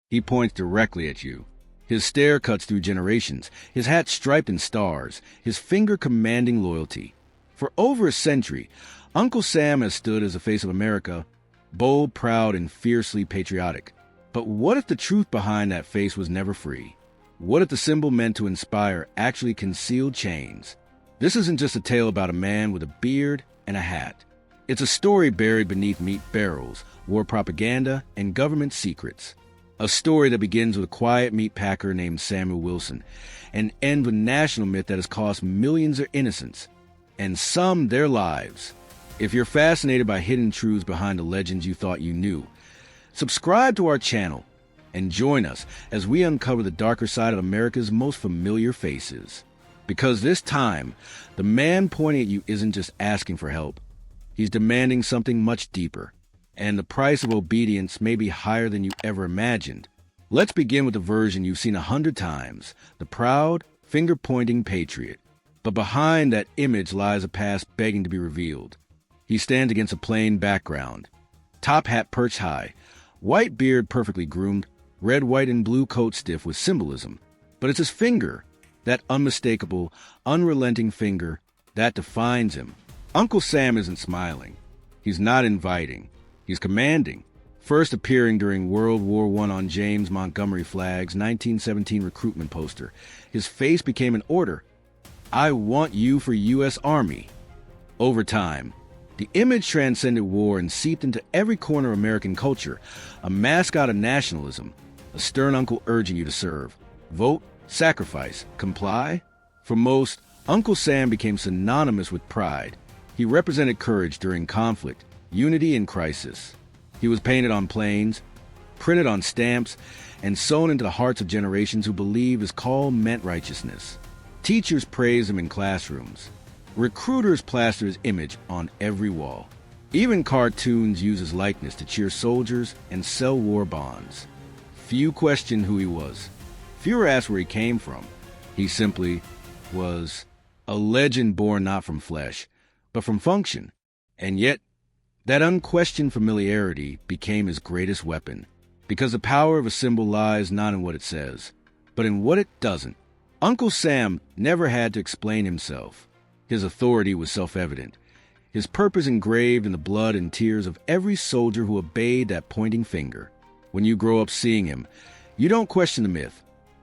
He points directly at you. His stare cuts through generations, his hat striped in stars, his finger commanding loyalty. For over a century, Uncle Sam has stood as the face of America, bold, proud, and fiercely patriotic. But what if the truth behind that face was never free? What if the symbol meant to inspire actually concealed chains? This isn't just a tale about a man with a beard and a hat. It's a story buried beneath meat barrels, war propaganda, and government secrets. A story that begins with a quiet meat packer named Samuel Wilson and ends with a national myth that has cost millions their innocence, and some their lives. If you're fascinated by hidden truths behind the legends you thought you knew, subscribe to our channel and join us as we uncover the darker side of America's most familiar faces. Because this time, the man pointing at you isn't just asking for help. He's demanding something much deeper, and the price of obedience may be higher than you ever imagined. Let's begin with the version you've seen 100 times, the proud, finger-pointing patriot. But behind that image lies a past begging to be revealed. He stands against a plain background, top hat perched high, white beard perfectly groomed, red, white, and blue coat stiff with symbolism. But it's his finger, that unmistakable, unrelenting finger, that defines him. Uncle Sam isn't smiling. He's not inviting. He's commanding. First appearing during World War I on James Montgomery Flagg's 1917 recruitment poster, his face became an order. I want you for U.S. Army. Over time, the image transcended war and seeped into every corner of American culture, a mascot of nationalism, a stern uncle urging you to serve, vote, sacrifice, comply. For most, Uncle Sam became synonymous with pride. He represented courage during conflict, unity in crisis. He was painted on planes, printed on stamps, and sewn into the hearts of generations who believed his call meant righteousness. Teachers praised him in classrooms. Recruiters plastered his image on every wall. Even cartoons used his likeness to cheer soldiers and sell war bonds. Few questioned who he was. Few asked where he came from. He simply was a legend born not from flesh, but from function. And yet, that unquestioned familiarity became his greatest weapon, because the power of a symbol lies not in what it says, but in what it doesn't. Uncle Sam never had to explain himself. His authority was self-evident, his purpose engraved in the blood and tears of every soldier who obeyed that pointing finger. When you grow up seeing him, you don't question the myth.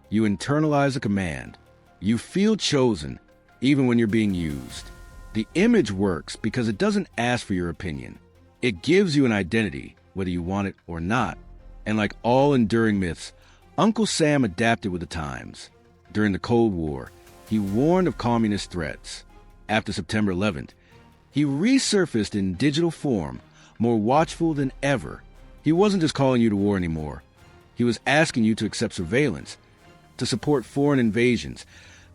You internalize the command. You feel chosen, even when you're being used. The image works because it doesn't ask for your opinion. It gives you an identity, whether you want it or not. And like all enduring myths, Uncle Sam adapted with the times. During the Cold War, he warned of communist threats. After September 11th, he resurfaced in digital form, more watchful than ever. He wasn't just calling you to war anymore. He was asking you to accept surveillance, to support foreign invasions,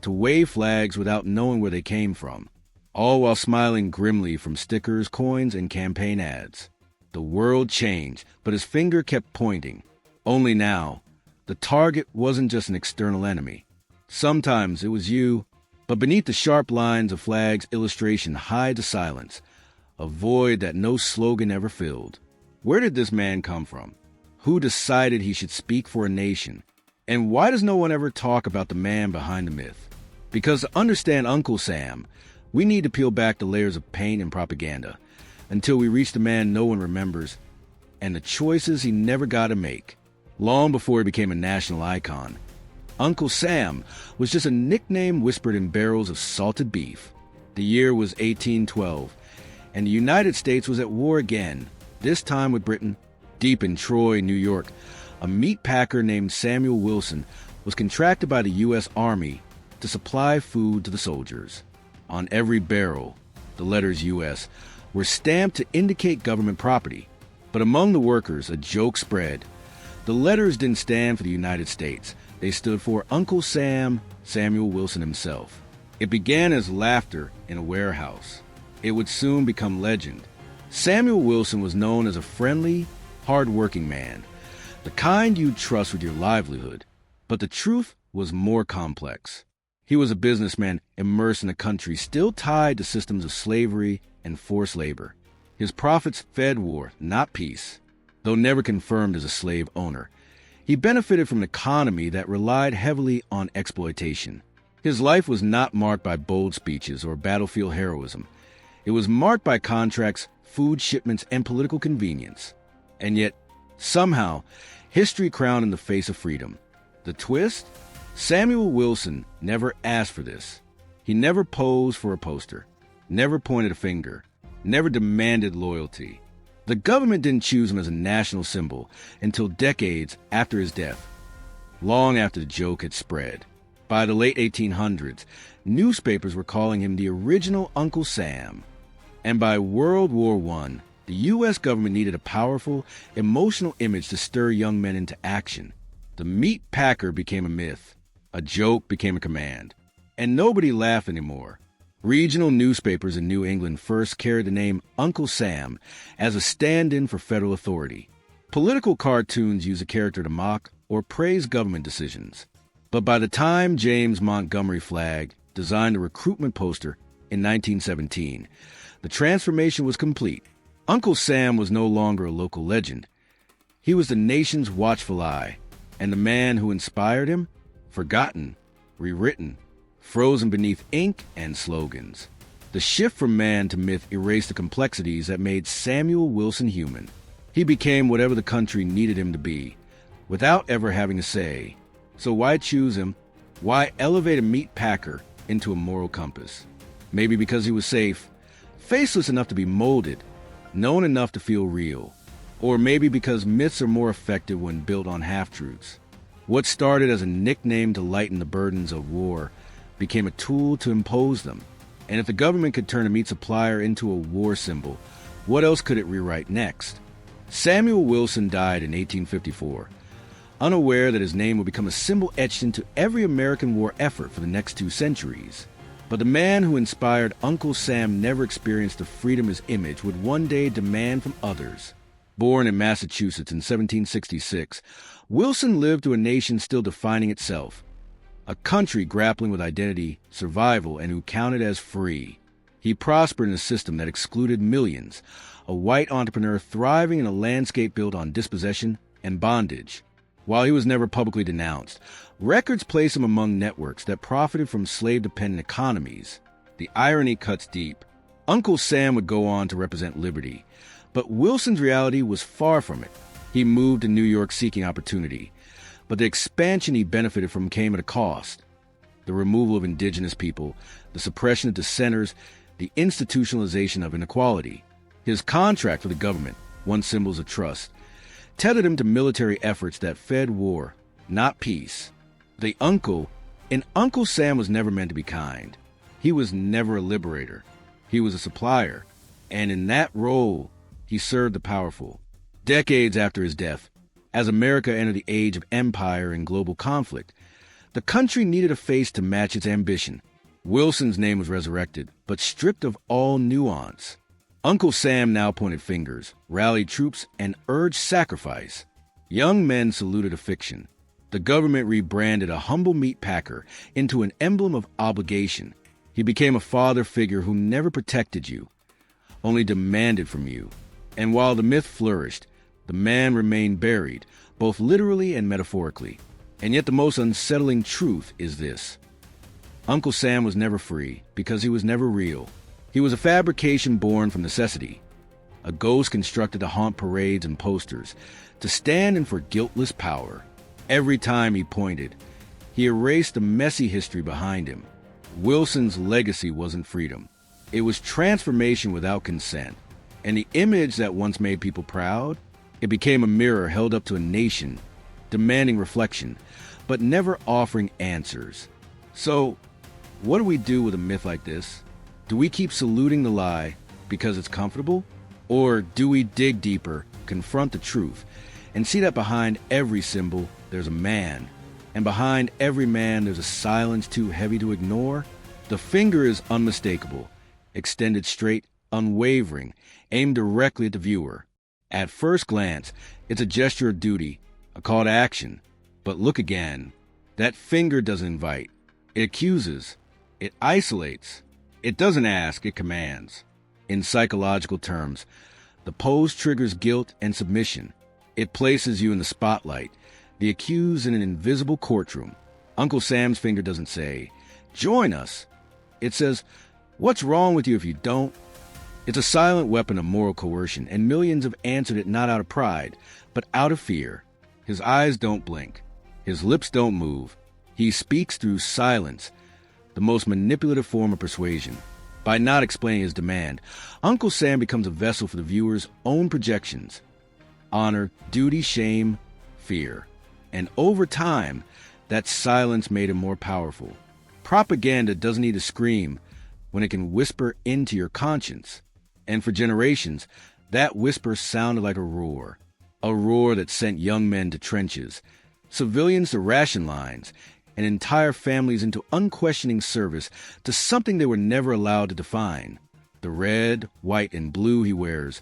to wave flags without knowing where they came from, all while smiling grimly from stickers, coins, and campaign ads. The world changed, but his finger kept pointing. Only now, the target wasn't just an external enemy. Sometimes it was you, but beneath the sharp lines of flags, illustration hides the silence, a void that no slogan ever filled. Where did this man come from? Who decided he should speak for a nation? And why does no one ever talk about the man behind the myth? Because to understand Uncle Sam, we need to peel back the layers of paint and propaganda until we reach the man no one remembers and the choices he never got to make. Long before he became a national icon, Uncle Sam was just a nickname whispered in barrels of salted beef. The year was 1812, and the United States was at war again, this time with Britain. Deep in Troy, New York, a meat packer named Samuel Wilson was contracted by the U.S. Army to supply food to the soldiers. On every barrel, the letters U.S. were stamped to indicate government property. But among the workers, a joke spread. The letters didn't stand for the United States. They stood for Uncle Sam, Samuel Wilson himself. It began as laughter in a warehouse. It would soon become legend. Samuel Wilson was known as a friendly, hard-working man, the kind you'd trust with your livelihood. But the truth was more complex. He was a businessman immersed in a country still tied to systems of slavery and forced labor. His profits fed war, not peace. Though never confirmed as a slave owner, He benefited from an economy that relied heavily on exploitation. His life was not marked by bold speeches or battlefield heroism. It was marked by contracts, food shipments, and political convenience. And yet, somehow, history crowned in the face of freedom. The twist? Samuel Wilson never asked for this. He never posed for a poster, never pointed a finger, never demanded loyalty. The government didn't choose him as a national symbol until decades after his death, long after the joke had spread. By the late 1800s, newspapers were calling him the original Uncle Sam. And by World War I, the U.S. government needed a powerful, emotional image to stir young men into action. The meat packer became a myth. A joke became a command. And nobody laughed anymore. Regional newspapers in New England first carried the name Uncle Sam as a stand-in for federal authority. Political cartoons use a character to mock or praise government decisions. But by the time James Montgomery Flagg designed the recruitment poster in 1917, the transformation was complete. Uncle Sam was no longer a local legend. He was the nation's watchful eye, and the man who inspired him, forgotten, rewritten, frozen beneath ink and slogans. The shift from man to myth erased the complexities that made Samuel Wilson human. He became whatever the country needed him to be, without ever having to say. So why choose him? Why elevate a meat packer into a moral compass? Maybe because he was safe, faceless enough to be molded, known enough to feel real. Or maybe because myths are more effective when built on half-truths. What started as a nickname to lighten the burdens of war became a tool to impose them. And if the government could turn a meat supplier into a war symbol, what else could it rewrite next? Samuel Wilson died in 1854, unaware that his name would become a symbol etched into every American war effort for the next 2 centuries. But the man who inspired Uncle Sam never experienced the freedom his image would one day demand from others. Born in Massachusetts in 1766, Wilson lived through a nation still defining itself. A country grappling with identity, survival, and who counted as free. He prospered in a system that excluded millions, a white entrepreneur thriving in a landscape built on dispossession and bondage. While he was never publicly denounced, records place him among networks that profited from slave-dependent economies. The irony cuts deep. Uncle Sam would go on to represent liberty, but Wilson's reality was far from it. He moved to New York seeking opportunity, but the expansion he benefited from came at a cost. The removal of indigenous people, the suppression of dissenters, the institutionalization of inequality. His contract with the government, won symbols of trust, tethered him to military efforts that fed war, not peace. Uncle Sam was never meant to be kind. He was never a liberator. He was a supplier. And in that role, he served the powerful. Decades after his death, as America entered the age of empire and global conflict, the country needed a face to match its ambition. Wilson's name was resurrected, but stripped of all nuance. Uncle Sam now pointed fingers, rallied troops, and urged sacrifice. Young men saluted a fiction. The government rebranded a humble meat packer into an emblem of obligation. He became a father figure who never protected you, only demanded from you. And while the myth flourished, the man remained buried, both literally and metaphorically. And yet the most unsettling truth is this. Uncle Sam was never free because he was never real. He was a fabrication born from necessity, a ghost constructed to haunt parades and posters, to stand in for guiltless power. Every time he pointed, he erased the messy history behind him. Wilson's legacy wasn't freedom. It was transformation without consent. And the image that once made people proud, it became a mirror held up to a nation, demanding reflection, but never offering answers. So, what do we do with a myth like this? Do we keep saluting the lie because it's comfortable? Or do we dig deeper, confront the truth, and see that behind every symbol there's a man, and behind every man there's a silence too heavy to ignore? The finger is unmistakable, extended straight, unwavering, aimed directly at the viewer. At first glance, it's a gesture of duty, a call to action. But look again. That finger doesn't invite. It accuses. It isolates. It doesn't ask, it commands. In psychological terms, the pose triggers guilt and submission. It places you in the spotlight, the accused in an invisible courtroom. Uncle Sam's finger doesn't say, "Join us." It says, "What's wrong with you if you don't?" It's a silent weapon of moral coercion, and millions have answered it not out of pride, but out of fear. His eyes don't blink. His lips don't move. He speaks through silence, the most manipulative form of persuasion. By not explaining his demand, Uncle Sam becomes a vessel for the viewer's own projections. Honor, duty, shame, fear. And over time, that silence made him more powerful. Propaganda doesn't need to scream when it can whisper into your conscience. And for generations, that whisper sounded like a roar that sent young men to trenches, civilians to ration lines, and entire families into unquestioning service to something they were never allowed to define. The red, white, and blue he wears,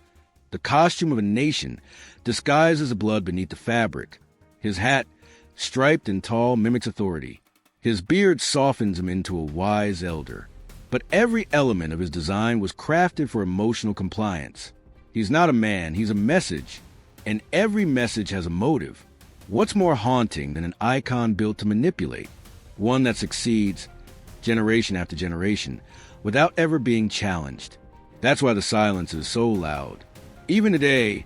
the costume of a nation, disguised as the blood beneath the fabric. His hat, striped and tall, mimics authority. His beard softens him into a wise elder. But every element of his design was crafted for emotional compliance. He's not a man, he's a message. And every message has a motive. What's more haunting than an icon built to manipulate? One that succeeds generation after generation without ever being challenged. That's why the silence is so loud. Even today,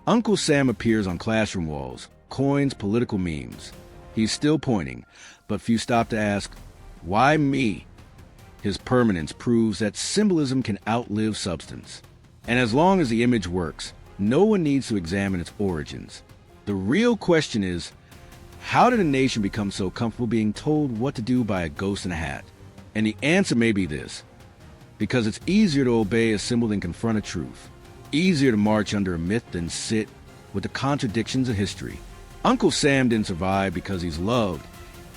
Uncle Sam appears on classroom walls, coins, political memes. He's still pointing, but few stop to ask, why me? His permanence proves that symbolism can outlive substance. And as long as the image works, no one needs to examine its origins. The real question is, how did a nation become so comfortable being told what to do by a ghost in a hat? And the answer may be this: because it's easier to obey a symbol than confront a truth. Easier to march under a myth than sit with the contradictions of history. Uncle Sam didn't survive because he's loved.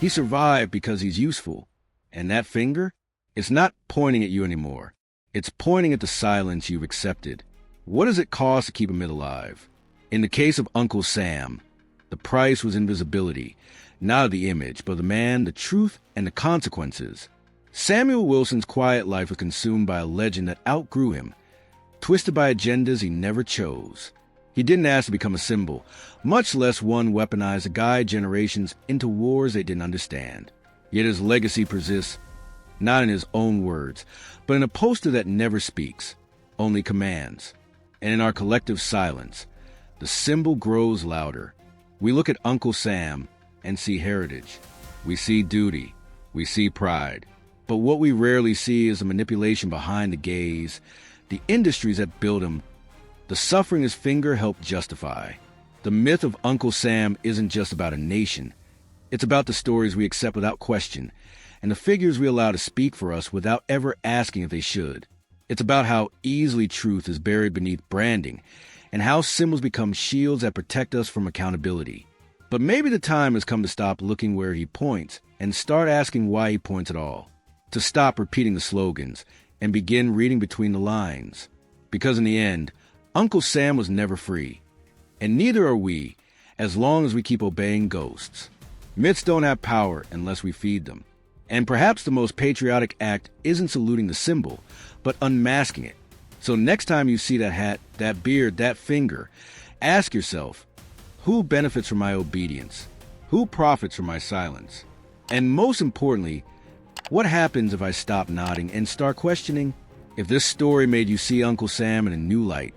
He survived because he's useful. And that finger? It's not pointing at you anymore. It's pointing at the silence you've accepted. What does it cost to keep a myth alive? In the case of Uncle Sam, the price was invisibility, not of the image, but of the man, the truth, and the consequences. Samuel Wilson's quiet life was consumed by a legend that outgrew him, twisted by agendas he never chose. He didn't ask to become a symbol, much less one weaponized to guide generations into wars they didn't understand. Yet his legacy persists, not in his own words, but in a poster that never speaks, only commands. And in our collective silence, the symbol grows louder. We look at Uncle Sam and see heritage. We see duty. We see pride. But what we rarely see is the manipulation behind the gaze, the industries that build him, the suffering his finger helped justify. The myth of Uncle Sam isn't just about a nation. It's about the stories we accept without question, and the figures we allow to speak for us without ever asking if they should. It's about how easily truth is buried beneath branding, and how symbols become shields that protect us from accountability. But maybe the time has come to stop looking where he points and start asking why he points at all. To stop repeating the slogans and begin reading between the lines. Because in the end, Uncle Sam was never free. And neither are we, as long as we keep obeying ghosts. Myths don't have power unless we feed them. And perhaps the most patriotic act isn't saluting the symbol, but unmasking it. So next time you see that hat, that beard, that finger, ask yourself, who benefits from my obedience? Who profits from my silence? And most importantly, what happens if I stop nodding and start questioning? If this story made you see Uncle Sam in a new light,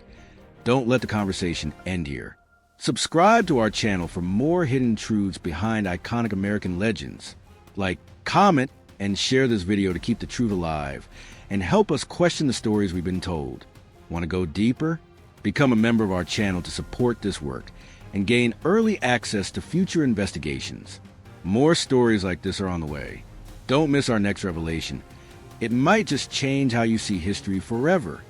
don't let the conversation end here. Subscribe to our channel for more hidden truths behind iconic American legends. Like, comment, and share this video to keep the truth alive and help us question the stories we've been told. Want to go deeper? Become a member of our channel to support this work and gain early access to future investigations. More stories like this are on the way. Don't miss our next revelation. It might just change how you see history forever.